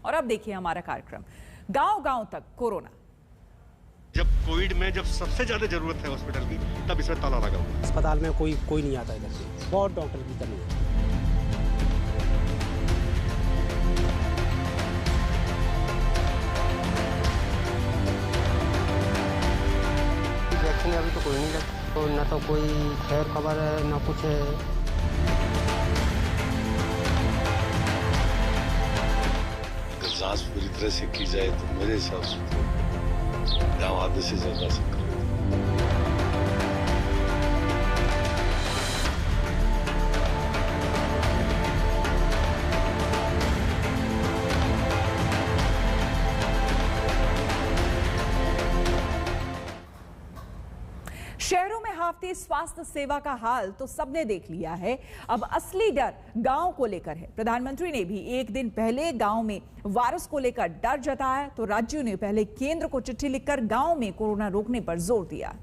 और अब देखिए हमारा कार्यक्रम गांव-गांव तक कोरोना। जब कोविड में जब सबसे ज्यादा जरूरत है हॉस्पिटल की, तब इसमें ताला लगा हुआ। अस्पताल में कोई नहीं आता इधर से, बहुत डॉक्टर की कमी है। वैक्सीन अभी तो कोई नहीं लगा, तो न तो कोई खैर खबर है न कुछ है। अगर जांच पूरी तरह से की जाए तो मेरे हिसाब से तो गाँव आधे से ज्यादा संक्रमित। शहरों में हाफती स्वास्थ्य सेवा का हाल तो सबने देख लिया है। अब असली डर गांव को लेकर है। प्रधानमंत्री ने भी एक दिन पहले गांव में वायरस को लेकर डर जताया तो राज्यों ने पहले केंद्र को चिट्ठी लिखकर गांव में कोरोना रोकने पर जोर दिया।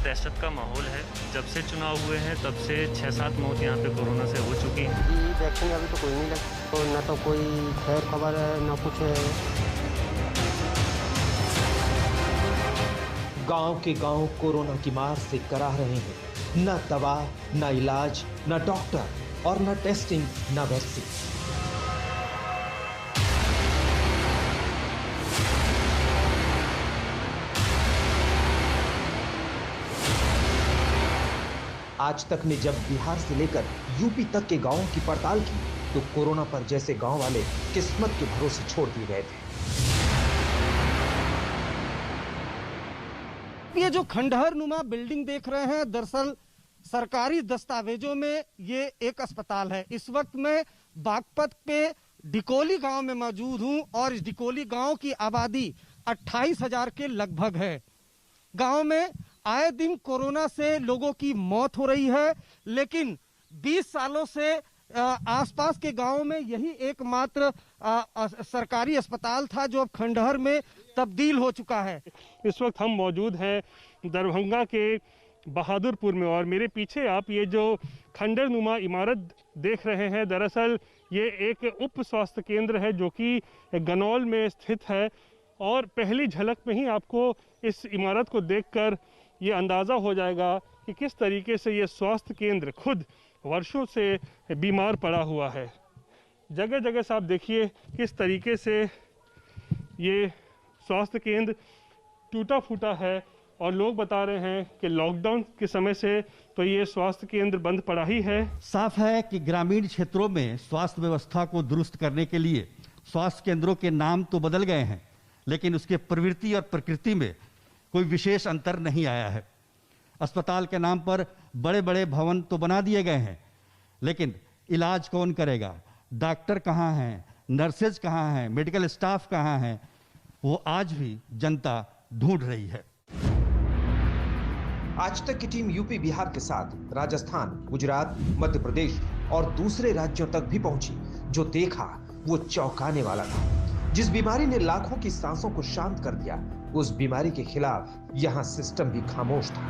दहशत का माहौल है। जब से चुनाव हुए हैं तब से 6-7 मौत यहाँ पे कोरोना से हो चुकी हैं। वैक्सीन अभी तो कोई नहीं लगा, तो न तो कोई खैर खबर है न कुछ है। गांव के गांव कोरोना की मार से कराह रहे हैं। न दवा, न इलाज, न डॉक्टर और न टेस्टिंग, न वैक्सीन। आज तक ने जब बिहार से लेकर यूपी तक के गांवों की पड़ताल की तो कोरोना पर जैसे गांव वाले किस्मत के भरोसे छोड़ दिए गए थे। ये जो खंडहर नुमा बिल्डिंग देख रहे हैं, दरअसल सरकारी दस्तावेजों में ये एक अस्पताल है। इस वक्त मैं बागपत पे डिकोली गांव में मौजूद हूं और इस डिकोली गांव की आबादी 28,000 के लगभग है। गांव में आए दिन कोरोना से लोगों की मौत हो रही है, लेकिन 20 सालों से आसपास के गांवों में यही एकमात्र सरकारी अस्पताल था जो अब खंडहर में तब्दील हो चुका है। इस वक्त हम मौजूद हैं दरभंगा के बहादुरपुर में और मेरे पीछे आप ये जो खंडहर नुमा इमारत देख रहे हैं, दरअसल ये एक उप स्वास्थ्य केंद्र है जो कि गनौल में स्थित है। और पहली झलक में ही आपको इस इमारत को देखकर ये अंदाज़ा हो जाएगा कि किस तरीके से ये स्वास्थ्य केंद्र खुद वर्षों से बीमार पड़ा हुआ है। जगह जगह से आप देखिए किस तरीके से ये स्वास्थ्य केंद्र टूटा फूटा है और लोग बता रहे हैं कि लॉकडाउन के समय से तो ये स्वास्थ्य केंद्र बंद पड़ा ही है। साफ है कि ग्रामीण क्षेत्रों में स्वास्थ्य व्यवस्था को दुरुस्त करने के लिए स्वास्थ्य केंद्रों के नाम तो बदल गए हैं, लेकिन उसके प्रवृत्ति और प्रकृति में कोई विशेष अंतर नहीं आया है। अस्पताल के नाम पर बड़े बड़े भवन तो बना दिए गए हैं, लेकिन इलाज कौन करेगा? डॉक्टर कहाँ हैं? नर्सेज कहाँ हैं? मेडिकल स्टाफ कहाँ हैं? वो आज भी जनता ढूंढ रही है। आज तक की टीम यूपी बिहार के साथ राजस्थान, गुजरात, मध्य प्रदेश और दूसरे राज्यों तक भी पहुंची। जो देखा वो चौंकाने वाला था। जिस बीमारी ने लाखों की सांसों को शांत कर दिया, उस बीमारी के खिलाफ यहाँ सिस्टम भी खामोश था।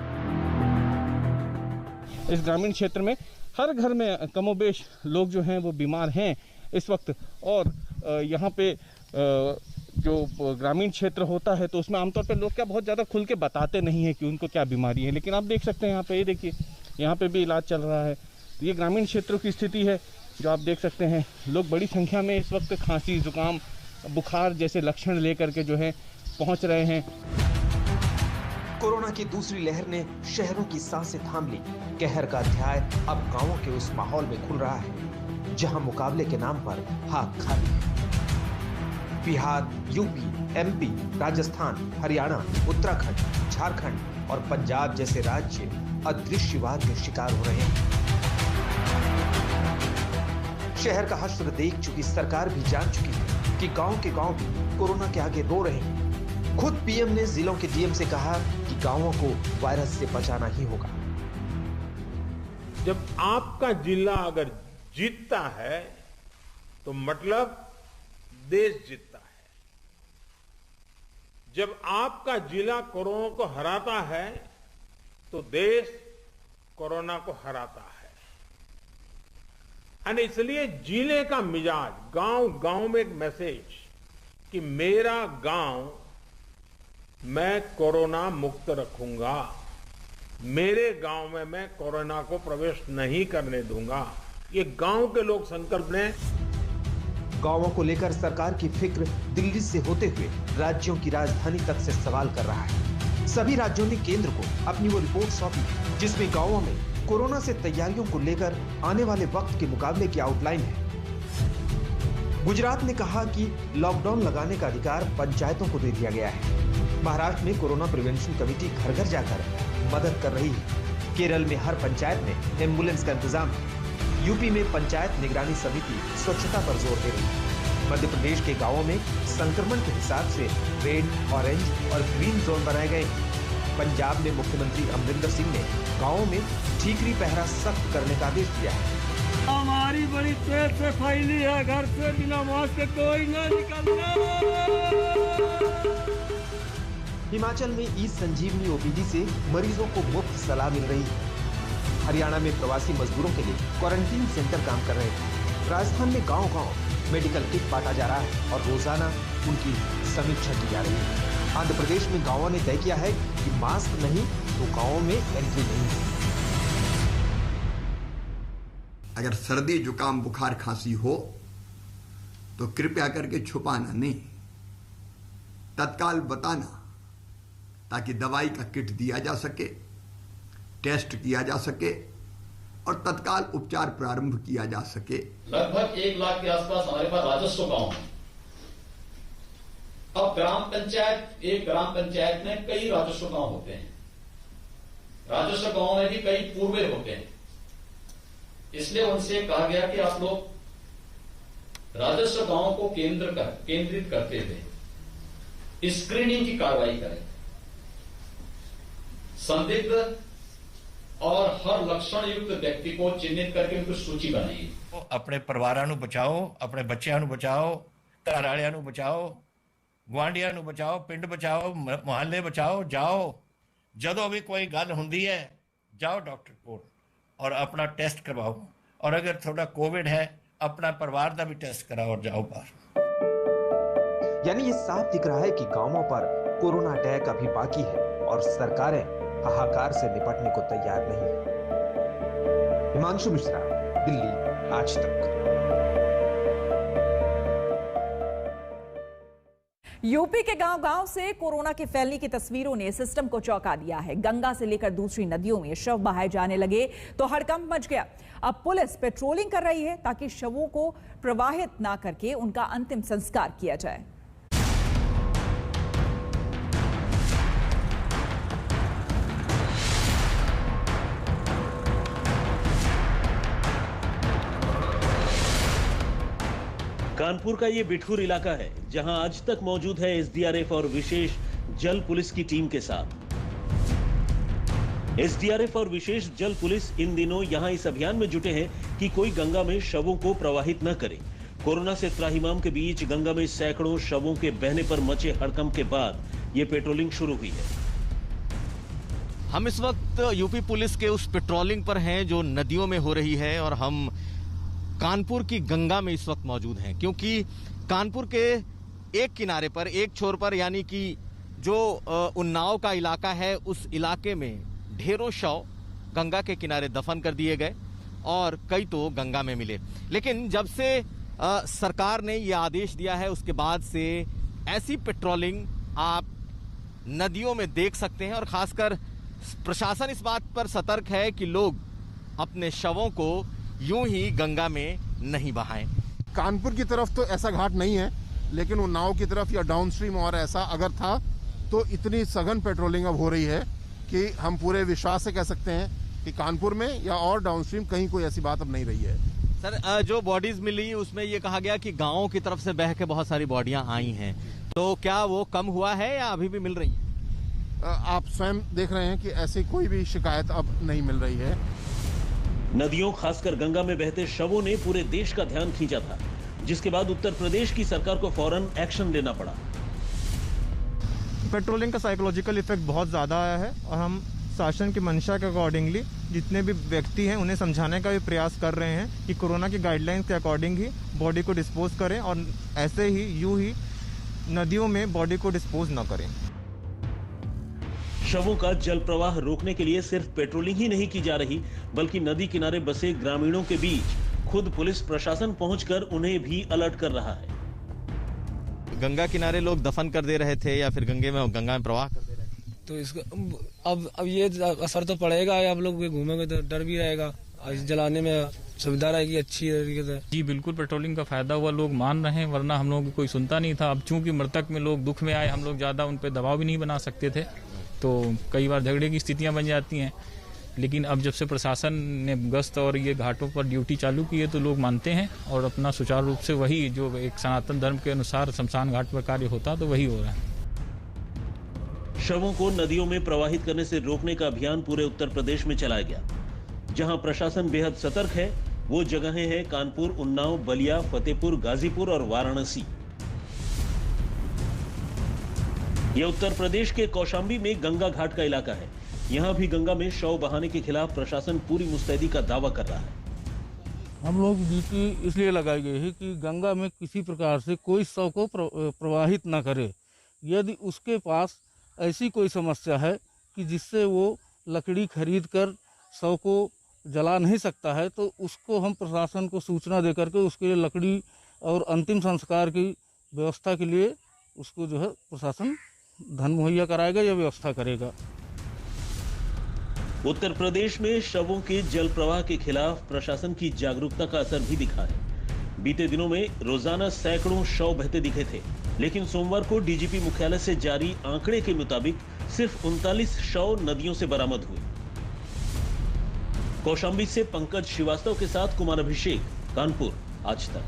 इस ग्रामीण क्षेत्र में हर घर में कमोबेश लोग जो हैं वो बीमार हैं इस वक्त। और यहाँ पे जो ग्रामीण क्षेत्र होता है तो उसमें आमतौर पर लोग क्या बहुत ज़्यादा खुल के बताते नहीं हैं कि उनको क्या बीमारी है, लेकिन आप देख सकते हैं यहाँ पे, ये देखिए यहाँ पे भी इलाज चल रहा है। तो ये ग्रामीण क्षेत्रों की स्थिति है जो आप देख सकते हैं। लोग बड़ी संख्या में इस वक्त खांसी, जुकाम, बुखार जैसे लक्षण लेकर के जो है पहुंच रहे हैं। कोरोना की दूसरी लहर ने शहरों की सांसें थाम ली। कहर का अध्याय अब गांवों के उस माहौल में खुल रहा है जहां मुकाबले के नाम पर हाथ खाली है। बिहार, यूपी, एमपी, राजस्थान, हरियाणा, उत्तराखंड, झारखंड और पंजाब जैसे राज्य अदृश्यवाद के शिकार हो रहे हैं। शहर का हश्र देख चुकी सरकार भी जान चुकी है कि गांव के गांव भी कोरोना के आगे रो रहे हैं। खुद पीएम ने जिलों के डीएम से कहा कि गांवों को वायरस से बचाना ही होगा। जब आपका जिला अगर जीतता है तो मतलब देश जीतता है। जब आपका जिला कोरोना को हराता है तो देश कोरोना को हराता है। और इसलिए जिले का मिजाज, गांव गांव में एक मैसेज कि मेरा गांव मैं कोरोना मुक्त रखूंगा, मेरे गांव में मैं कोरोना को प्रवेश नहीं करने दूंगा, ये गांव के लोग संकल्प लें। गांवों को लेकर सरकार की फिक्र दिल्ली से होते हुए राज्यों की राजधानी तक से सवाल कर रहा है। सभी राज्यों ने केंद्र को अपनी वो रिपोर्ट सौंपी जिसमें गांवों में कोरोना से तैयारियों को लेकर आने वाले वक्त के मुकाबले की आउटलाइन है। गुजरात ने कहा कि लॉकडाउन लगाने का अधिकार पंचायतों को दे दिया गया है। महाराष्ट्र में कोरोना प्रिवेंशन कमेटी घर घर जाकर मदद कर रही है। केरल में हर पंचायत में एम्बुलेंस का इंतजाम है। यूपी में पंचायत निगरानी समिति स्वच्छता पर जोर दे रही है। मध्य प्रदेश के गांवों में संक्रमण के हिसाब से रेड, ऑरेंज और ग्रीन जोन बनाए गए हैं। पंजाब में मुख्यमंत्री अमरिंदर सिंह ने गांवों में ठीकरी पहरा सख्त करने का आदेश दिया है। हमारी बड़ी तेज से फैली है, घर से बिना मास्क के कोई ना निकलना। हिमाचल में ई संजीवनी ओपीडी से मरीजों को मुफ्त सलाह मिल रही है। हरियाणा में प्रवासी मजदूरों के लिए क्वारंटीन सेंटर काम कर रहे हैं। राजस्थान में गांव-गांव मेडिकल किट बांटा जा रहा है और रोजाना उनकी समीक्षा की जा रही है। आंध्र प्रदेश में गांवों ने तय किया है कि मास्क नहीं तो गांवों में एंट्री नहीं है। अगर सर्दी, जुकाम, बुखार, खांसी हो तो कृपया करके छुपाना नहीं, तत्काल बताना ताकि दवाई का किट दिया जा सके, टेस्ट किया जा सके और तत्काल उपचार प्रारंभ किया जा सके। लगभग 1 लाख के आसपास हमारे पास राजस्व गांव है। अब एक ग्राम पंचायत में कई राजस्व गांव होते हैं। राजस्व गांव में भी कई पूर्वे होते हैं। इसलिए उनसे कहा गया कि आप लोग राजस्व गांव को केंद्रित करते हुए स्क्रीनिंग की कार्रवाई करें। संदिग्ध और हर लक्षण युक्त व्यक्ति को चिन्हित करके उनकी सूची बनाइए। अपने परिवारां नूं बचाओ, अपने बच्चों नूं बचाओ, घर वालियां नूं बचाओ, गुआंढियां नूं बचाओ, पिंड बचाओ, मुहल्ले बचाओ। जाओ जदों भी कोई गल हुंदी है जाओ डॉक्टर कोल और अपना टेस्ट करवाओ, और अगर थोड़ा कोविड है अपना परिवार का भी टेस्ट कराओ और जाओ बाहर। यानी ये साफ दिख रहा है कि गांवों पर कोरोना अटैक अभी बाकी है और सरकारें हाहाकार से निपटने को तैयार नहीं है। हिमांशु मिश्रा, दिल्ली, आज तक। यूपी के गांव-गांव से कोरोना के फैलने की तस्वीरों ने सिस्टम को चौंका दिया है। गंगा से लेकर दूसरी नदियों में शव बहाए जाने लगे तो हड़कंप मच गया। अब पुलिस पेट्रोलिंग कर रही है ताकि शवों को प्रवाहित ना करके उनका अंतिम संस्कार किया जाए। कानपुर का ये बिठूर इलाका है जहां आज तक मौजूद है एसडीआरएफ और विशेष जल पुलिस की टीम के साथ। एसडीआरएफ और विशेष जल पुलिस इन दिनों यहां इस अभियान में जुटे हैं कि कोई गंगा में शवों को प्रवाहित न करे। कोरोना से त्राहिमाम के बीच गंगा में सैकड़ों शवों के बहने पर मचे हड़कंप के बाद ये पेट्रोलिंग शुरू हुई है। हम इस वक्त यूपी पुलिस के उस पेट्रोलिंग पर हैं जो नदियों में हो रही है और हम कानपुर की गंगा में इस वक्त मौजूद हैं, क्योंकि कानपुर के एक किनारे पर, एक छोर पर, यानी कि जो उन्नाव का इलाका है, उस इलाके में ढेरों शव गंगा के किनारे दफन कर दिए गए और कई तो गंगा में मिले। लेकिन जब से सरकार ने ये आदेश दिया है उसके बाद से ऐसी पेट्रोलिंग आप नदियों में देख सकते हैं और खासकर प्रशासन इस बात पर सतर्क है कि लोग अपने शवों को यूं ही गंगा में नहीं बहाएं। कानपुर की तरफ तो ऐसा घाट नहीं है, लेकिन उन्नाव की तरफ या डाउनस्ट्रीम और ऐसा अगर था तो इतनी सघन पेट्रोलिंग अब हो रही है कि हम पूरे विश्वास से कह सकते हैं कि कानपुर में या और डाउनस्ट्रीम कहीं कोई ऐसी बात अब नहीं रही है। सर, जो बॉडीज मिली उसमें ये कहा गया कि गांवों की तरफ से बह के बहुत सारी बॉडियां आई हैं, तो क्या वो कम हुआ है या अभी भी मिल रही है? आप स्वयं देख रहे हैं कि ऐसी कोई भी शिकायत अब नहीं मिल रही है। नदियों खासकर गंगा में बहते शवों ने पूरे देश का ध्यान खींचा था, जिसके बाद उत्तर प्रदेश की सरकार को फौरन एक्शन लेना पड़ा। पेट्रोलिंग का साइकोलॉजिकल इफेक्ट बहुत ज़्यादा आया है और हम शासन की मंशा के अकॉर्डिंगली जितने भी व्यक्ति हैं उन्हें समझाने का भी प्रयास कर रहे हैं कि कोरोना की गाइडलाइंस के अकॉर्डिंग ही बॉडी को डिस्पोज करें और ऐसे ही यूं ही नदियों में बॉडी को डिस्पोज न करें। शवों का जल प्रवाह रोकने के लिए सिर्फ पेट्रोलिंग ही नहीं की जा रही, बल्कि नदी किनारे बसे ग्रामीणों के बीच खुद पुलिस प्रशासन पहुंचकर उन्हें भी अलर्ट कर रहा है। गंगा किनारे लोग दफन कर दे रहे थे या फिर गंगा में प्रवाह कर दे रहे थे, तो इसका अब ये असर तो पड़ेगा। अब लोग घूमेंगे तो डर भी रहेगा, जलाने में सुविधा रहेगी अच्छी तरीके से। जी बिल्कुल, पेट्रोलिंग का फायदा हुआ, लोग मान रहे हैं, वरना हम लोग कोई सुनता नहीं था। अब चूंकि मृतक में लोग दुख में आए, हम लोग ज्यादा उन पर दबाव भी नहीं बना सकते थे, तो कई बार झगड़े की स्थितियां बन जाती हैं। लेकिन अब जब से प्रशासन ने गश्त और ये घाटों पर ड्यूटी चालू की है, तो लोग मानते हैं और अपना सुचारू रूप से वही जो एक सनातन धर्म के अनुसार शमशान घाट पर कार्य होता तो वही हो रहा है। शवों को नदियों में प्रवाहित करने से रोकने का अभियान पूरे उत्तर प्रदेश में चलाया गया। जहां प्रशासन बेहद सतर्क है, वो जगहें हैं कानपुर, उन्नाव, बलिया, फतेहपुर, गाजीपुर और वाराणसी। यह उत्तर प्रदेश के कौशाम्बी में गंगा घाट का इलाका है। यहाँ भी गंगा में शव बहाने के खिलाफ प्रशासन पूरी मुस्तैदी का दावा कर रहा है। हम लोग ड्यूटी इसलिए लगाई गई है कि गंगा में किसी प्रकार से कोई शव को प्रवाहित न करे। यदि उसके पास ऐसी कोई समस्या है कि जिससे वो लकड़ी खरीद कर शव को जला नहीं सकता है, तो उसको हम प्रशासन को सूचना देकर के उसके लिए लकड़ी और अंतिम संस्कार की व्यवस्था के लिए उसको जो है प्रशासन धन मुहैया कराएगा या व्यवस्था करेगा। उत्तर प्रदेश में शवों के जल प्रवाह के खिलाफ प्रशासन की जागरूकता का असर भी दिखा है। बीते दिनों में रोजाना सैकड़ों शव बहते दिखे थे, लेकिन सोमवार को डीजीपी मुख्यालय से जारी आंकड़े के मुताबिक सिर्फ 39 शव नदियों से बरामद हुए। कौशाम्बी से पंकज श्रीवास्तव के साथ कुमार अभिषेक, कानपुर, आज तक।